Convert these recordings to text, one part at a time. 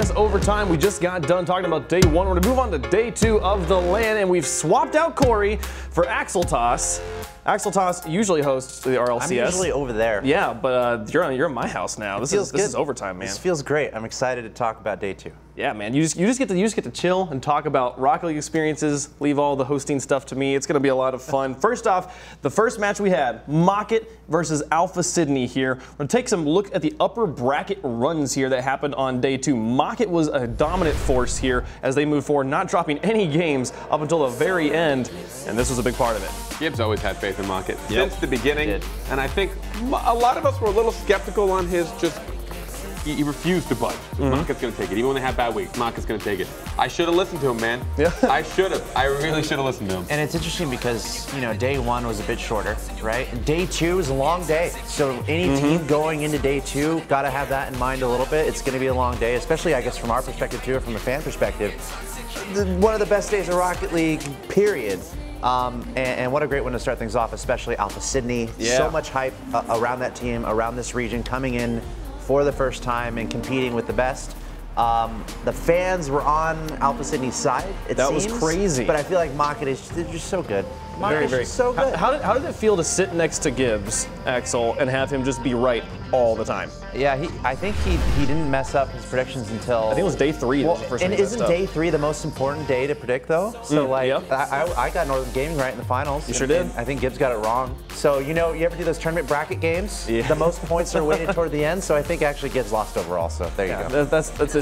RLCS overtime. We just got done talking about day one. We're going to move on to day two of the LAN, and we've swapped out Corey for AxelToss. AxelToss usually hosts the RLCS. I'm usually over there. Yeah, but you're in my house now. This is overtime, man. This feels great. I'm excited to talk about day two. Yeah, man. You just get to chill and talk about Rocket League experiences. Leave all the hosting stuff to me. It's going to be a lot of fun. First off, the first match we had, Maktuf versus Alpha Sydney here. We're going to take some look at the upper bracket runs here that happened on day two. Maktuf was a dominant force here as they moved forward, not dropping any games up until the very end, and this was a big part of it. Gibbs always had faith in Maktuf since the beginning, and I think a lot of us were a little skeptical on his he refused to budge. Maktuf's going to take it. Even when they had bad weeks, Maktuf's going to take it. I should have listened to him, man. Yeah. I should have. I really should have listened to him. And it's interesting because, you know, day one was a bit shorter, right? Day two is a long day. So any team going into day two, got to have that in mind a little bit. It's going to be a long day, especially, I guess, from our perspective, too, or from the fan perspective. One of the best days of Rocket League, period. And what a great one to start things off, especially Alpha Sydney. Yeah. So much hype around that team, around this region, coming in for the first time and competing with the best. The fans were on Alpha Sydney's side, it seems. That was crazy. But I feel like Maktuf is just so good. Maktuf is just so good. How did it feel to sit next to Gibbs, Axel, and have him just be right all the time? Yeah, I think he didn't mess up his predictions until... I think it was day three. Well, was the first and time he isn't messed up. day three the most important day to predict, though? So, I got Northern Gaming right in the finals. You sure did. I think Gibbs got it wrong. So, you know, you ever do those tournament bracket games? Yeah. The most points are weighted toward the end, so I think actually Gibbs lost overall, so there you go.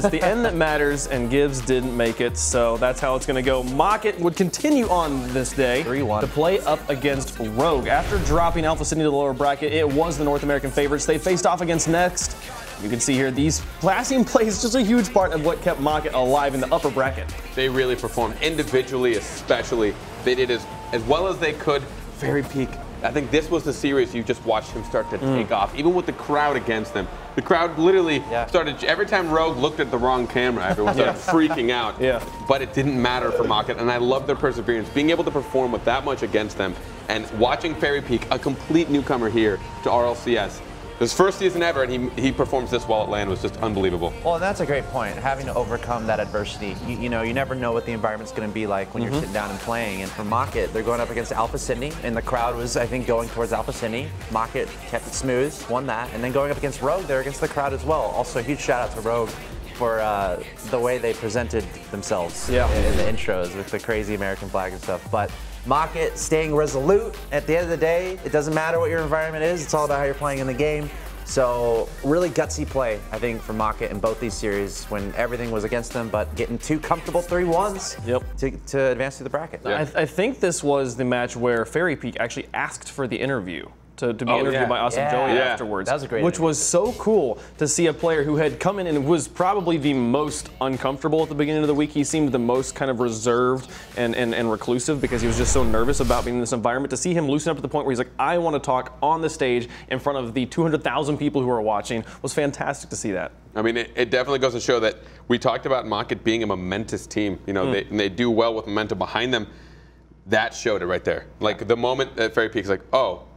It's the end that matters, and Gibbs didn't make it, so that's how it's going to go. Maktuf would continue on this day 3-1 to play up against Rogue. After dropping Alpha Sydney to the lower bracket, it was the North American favorites. They faced off against Next. You can see here, these passing plays just a huge part of what kept Maktuf alive in the upper bracket. They really performed individually, especially. They did as well as they could. Very peak. I think this was the series you just watched him start to take off, even with the crowd against them. The crowd literally started, every time Rogue looked at the wrong camera, everyone started freaking out. Yeah. But it didn't matter for Maktuf, and I love their perseverance. Being able to perform with that much against them, and watching Fairy Peak, a complete newcomer here to RLCS. His first season ever, and he performs this well at LAN was just unbelievable. Well, and that's a great point. Having to overcome that adversity. You know, you never know what the environment's going to be like when you're sitting down and playing. And for Maktuf, they're going up against Alpha Sydney, and the crowd was, I think, going towards Alpha Sydney. Maktuf kept it smooth, won that, and then going up against Rogue, they're against the crowd as well. Also, a huge shout out to Rogue for the way they presented themselves in the intros with the crazy American flag and stuff. But Maktuf staying resolute. At the end of the day, it doesn't matter what your environment is. It's all about how you're playing in the game. So really gutsy play, I think, for Maktuf in both these series when everything was against them, but getting two comfortable 3-1s to advance through the bracket. Yeah. I think this was the match where Fairy Peak actually asked for the interview. To be interviewed by Awesome Joey afterwards. That was a great Which was so cool to see a player who had come in and was probably the most uncomfortable at the beginning of the week. He seemed the most kind of reserved and reclusive because he was just so nervous about being in this environment. To see him loosen up to the point where he's like, I want to talk on the stage in front of the 200,000 people who are watching was fantastic to see that. I mean, it definitely goes to show that we talked about Maktuf being a momentous team. You know, they do well with momentum behind them. That showed it right there. Like the moment that Fairy Peak's like, oh,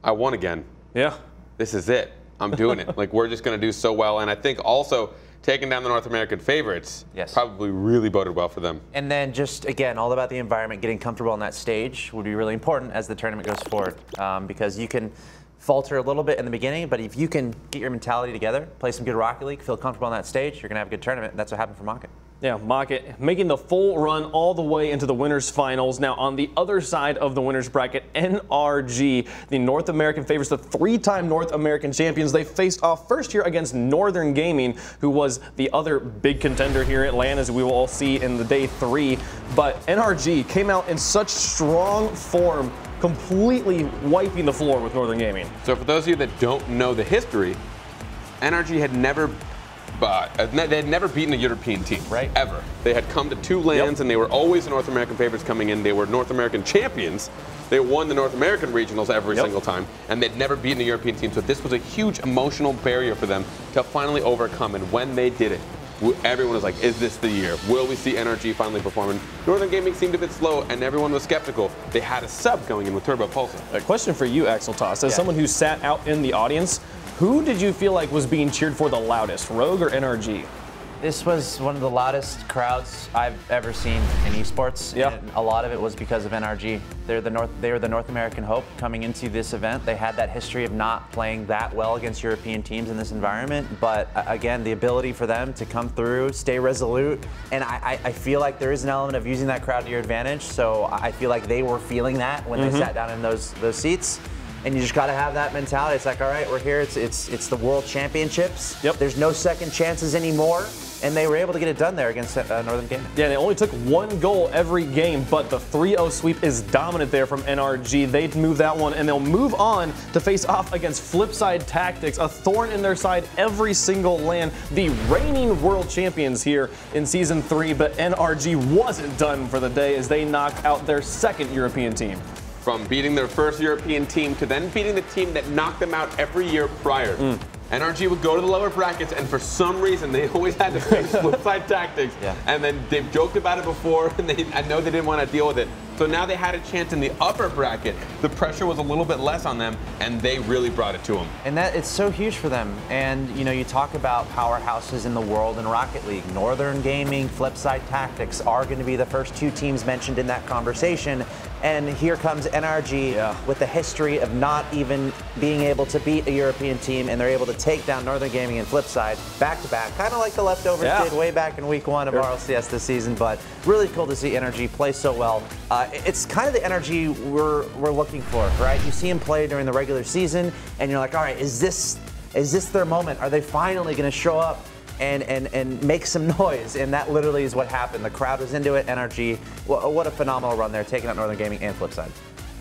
I won again. Yeah. This is it. I'm doing it. Like, we're just going to do so well. And I think also taking down the North American favorites probably really boded well for them. And then just, again, all about the environment, getting comfortable on that stage would be really important as the tournament goes forward. Because you can falter a little bit in the beginning, but if you can get your mentality together, play some good Rocket League, feel comfortable on that stage, you're going to have a good tournament. That's what happened for Maktuf. Yeah, Maktuf making the full run all the way into the winners finals. Now on the other side of the winners bracket, NRG, the North American favorites, the three-time North American champions. They faced off first here against Northern Gaming, who was the other big contender here at LAN, as we will all see in the day three. But NRG came out in such strong form, completely wiping the floor with Northern Gaming. So for those of you that don't know the history, NRG had never they had never beaten a European team, ever. They had come to two LANs, and they were always the North American favorites coming in. They were North American champions. They won the North American regionals every single time, and they'd never beaten a European team. So this was a huge emotional barrier for them to finally overcome. And when they did it, everyone was like, is this the year? Will we see NRG finally performing? Northern Gaming seemed a bit slow, and everyone was skeptical. They had a sub going in with Turbo Pulsar. A question for you, AxelToss. As someone who sat out in the audience, who did you feel like was being cheered for the loudest, Rogue or NRG? This was one of the loudest crowds I've ever seen in esports. Yeah. And a lot of it was because of NRG. They were the North American hope coming into this event. They had that history of not playing that well against European teams in this environment. But again, the ability for them to come through, stay resolute, and I feel like there is an element of using that crowd to your advantage. So I feel like they were feeling that when they sat down in those seats. And you just got to have that mentality. It's like, all right, we're here. It's the World Championships. Yep. There's no second chances anymore. And they were able to get it done there against Northern Gaming. Yeah, they only took 1 goal every game, but the 3-0 sweep is dominant there from NRG. They move that one, and they'll move on to face off against Flipside Tactics, a thorn in their side every single LAN. The reigning world champions here in Season 3, but NRG wasn't done for the day as they knocked out their second European team. From beating their first European team to then beating the team that knocked them out every year prior. NRG would go to the lower brackets, and for some reason, they always had to face Flipside Tactics. Yeah. And then they've joked about it before, and I know they didn't want to deal with it. So now they had a chance in the upper bracket. The pressure was a little bit less on them, and they really brought it to them. And that it's so huge for them. And you know, you talk about powerhouses in the world in Rocket League. Northern Gaming, Flipside Tactics are going to be the first 2 teams mentioned in that conversation. And here comes NRG with the history of not even being able to beat a European team, and they're able to take down Northern Gaming and Flipside back to back, kind of like the Leftovers did way back in week 1 of RLCS this season. But really cool to see NRG play so well. It's kind of the energy we're looking for, right? You see them play during the regular season, and you're like, all right, is this their moment? Are they finally going to show up and make some noise? And that literally is what happened. The crowd was into it. NRG, what a phenomenal run there, taking out Northern Gaming and Flipside.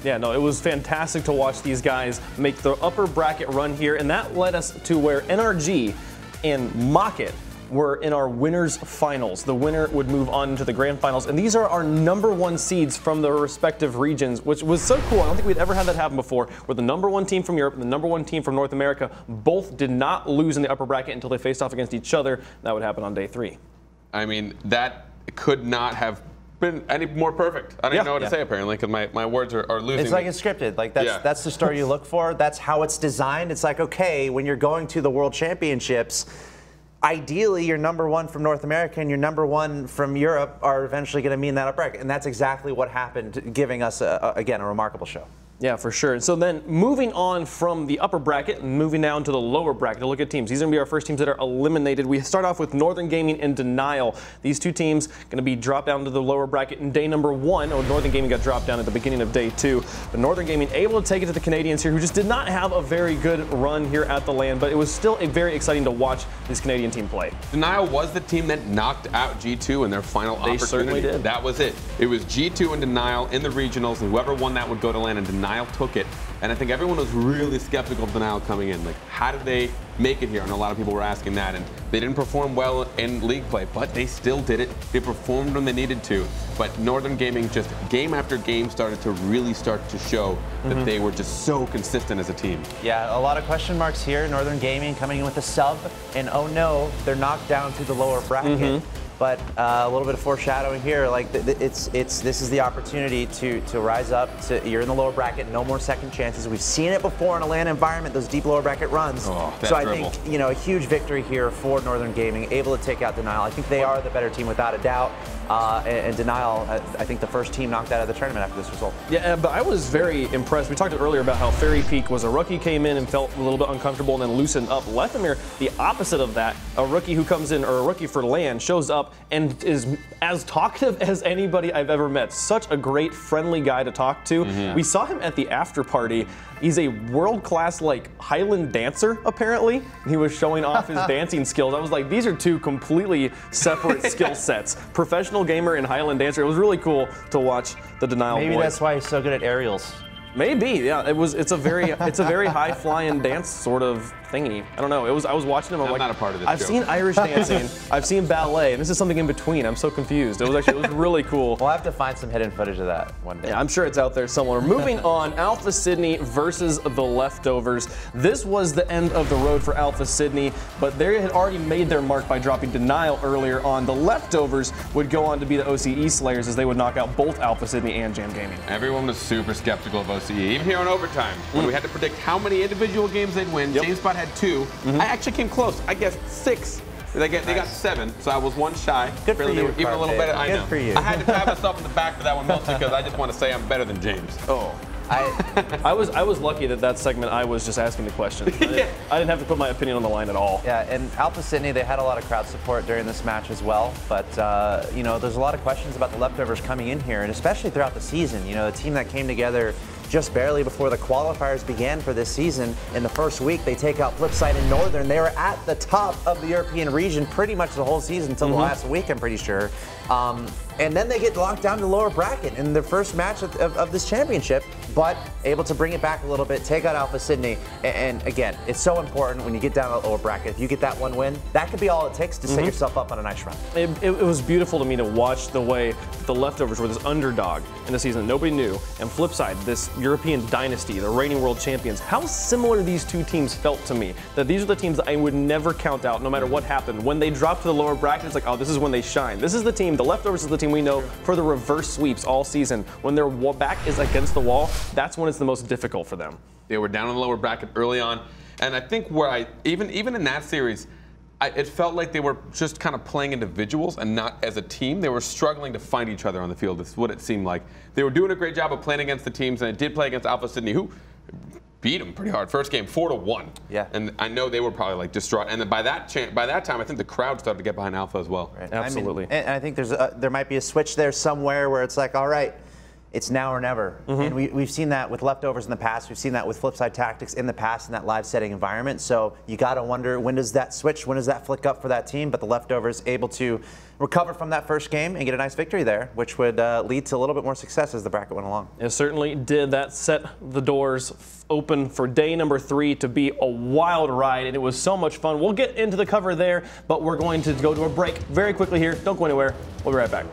Yeah, no, it was fantastic to watch these guys make the upper bracket run here, and that led us to where NRG and Maktuf were in our winners finals. The winner would move on to the grand finals, and these are our #1 seeds from their respective regions, which was so cool. I don't think we'd ever had that happen before, where the #1 team from Europe and the #1 team from North America both did not lose in the upper bracket until they faced off against each other. That would happen on day 3. I mean, that could not have been any more perfect. I don't even know what to say, apparently, because my words are losing It's like it's scripted. Like that's the story you look for. That's how it's designed. It's like, okay, when you're going to the World Championships, ideally, your #1 from North America and your #1 from Europe are eventually going to mean that up bracket, and that's exactly what happened, giving us again a remarkable show. Yeah, for sure. So then moving on from the upper bracket and moving down to the lower bracket to look at teams. These are going to be our first teams that are eliminated. We start off with Northern Gaming and Denial. These 2 teams going to be dropped down to the lower bracket in day #1. Or Northern Gaming got dropped down at the beginning of day 2. But Northern Gaming able to take it to the Canadians here, who just did not have a very good run here at the LAN. But it was still very exciting to watch this Canadian team play. Denial was the team that knocked out G2 in their final opportunity. They certainly did. That was it. It was G2 and Denial in the regionals, and whoever won that would go to LAN, and Denial took it. And I think everyone was really skeptical of Denial coming in. Like, how did they make it here? And a lot of people were asking that. And they didn't perform well in league play, but they still did it. They performed when they needed to. But Northern Gaming, just game after game, started to show that they were just so consistent as a team. Yeah, a lot of question marks here. Northern Gaming coming in with a sub, and oh no, they're knocked down to the lower bracket. But a little bit of foreshadowing here, like this is the opportunity to rise up. You're in the lower bracket, no more second chances. We've seen it before in a LAN environment, those deep lower bracket runs. Oh, so I think, you know, a huge victory here for Northern Gaming, able to take out Denial. I think they are the better team without a doubt. And Denial, I think the first team knocked out of the tournament after this result. Yeah, but I was very impressed. We talked earlier about how Fairy Peak was a rookie, came in and felt a little bit uncomfortable and then loosened up. Lethamyr, the opposite of that, a rookie who comes in, or a rookie for LAN, shows up and is as talkative as anybody I've ever met. Such a great, friendly guy to talk to. We saw him at the after party. He's a world-class, like, Highland dancer, apparently. He was showing off his dancing skills. I was like, these are 2 completely separate skill sets. Professional gamer and Highland dancer. It was really cool to watch the Denial Maybe boys. that's why he's so good at aerials. Maybe, yeah. It's a very high flying dance sort of thingy. I don't know. I was watching him. I'm like, not a part of this I've joke. seen Irish dancing. I've seen ballet, and this is something in between. I'm so confused. It was really cool. We'll have to find some hidden footage of that one day. Yeah, I'm sure it's out there somewhere. Moving on, Alpha Sydney versus the Leftovers. This was the end of the road for Alpha Sydney, but they had already made their mark by dropping Denial earlier on. The Leftovers would go on to be the OCE Slayers as they would knock out both Alpha Sydney and Jam Gaming. Everyone was super skeptical of OCE, even here on overtime, when we had to predict how many individual games they'd win. GameSpot had 2. I actually came close. I guessed 6 They got 7, so I was 1 shy. Good for you, even a little better. I know. Good for you. I had to pat myself in the back for that one mostly because I just want to say I'm better than James. Oh. I was lucky that segment I was just asking the question. I didn't have to put my opinion on the line at all. Yeah, and Alpha Sydney, they had a lot of crowd support during this match as well. But, you know, there's a lot of questions about the leftovers coming in here, and especially throughout the season. You know, the team that came together just barely before the qualifiers began for this season. In the first week, they take out Flipside and Northern. They were at the top of the European region pretty much the whole season until the last week, I'm pretty sure. And then they get locked down to the lower bracket in their first match of this championship, but able to bring it back a little bit, take out Alpha Sydney. And again, it's so important when you get down to the lower bracket. If you get that one win, that could be all it takes to set yourself up on a nice run. It was beautiful to me to watch the way the leftovers were this underdog in the season that nobody knew, and Flipside, this European dynasty, the reigning world champions. How similar these two teams felt to me. That these are the teams that I would never count out no matter what happened. When they dropped to the lower bracket, it's like, oh, this is when they shine. This is the team, the leftovers is the team we know for the reverse sweeps all season. When their back is against the wall, that's when it's the most difficult for them. They were down in the lower bracket early on, and I think where even in that series, it felt like they were just kind of playing individuals and not as a team. They were struggling to find each other on the field. Is what it seemed like. They were doing a great job of playing against the teams, and it did play against Alpha Sydney, who beat them pretty hard. First game, 4-1. Yeah. And I know they were probably like distraught. And then by that time, I think the crowd started to get behind Alpha as well. Right. Absolutely. I mean, and I think there might be a switch there somewhere where it's like, all right, it's now or never. And we've seen that with leftovers in the past. We've seen that with Flipside Tactics in the past in that live setting environment. So you got to wonder, when does that switch? When does that flick up for that team? But the leftovers able to recover from that first game and get a nice victory there, which would lead to a little bit more success as the bracket went along. It certainly did. That set the doors open for day number 3 to be a wild ride, and it was so much fun. We'll get into the cover there, but we're going to go to a break very quickly here. Don't go anywhere. We'll be right back.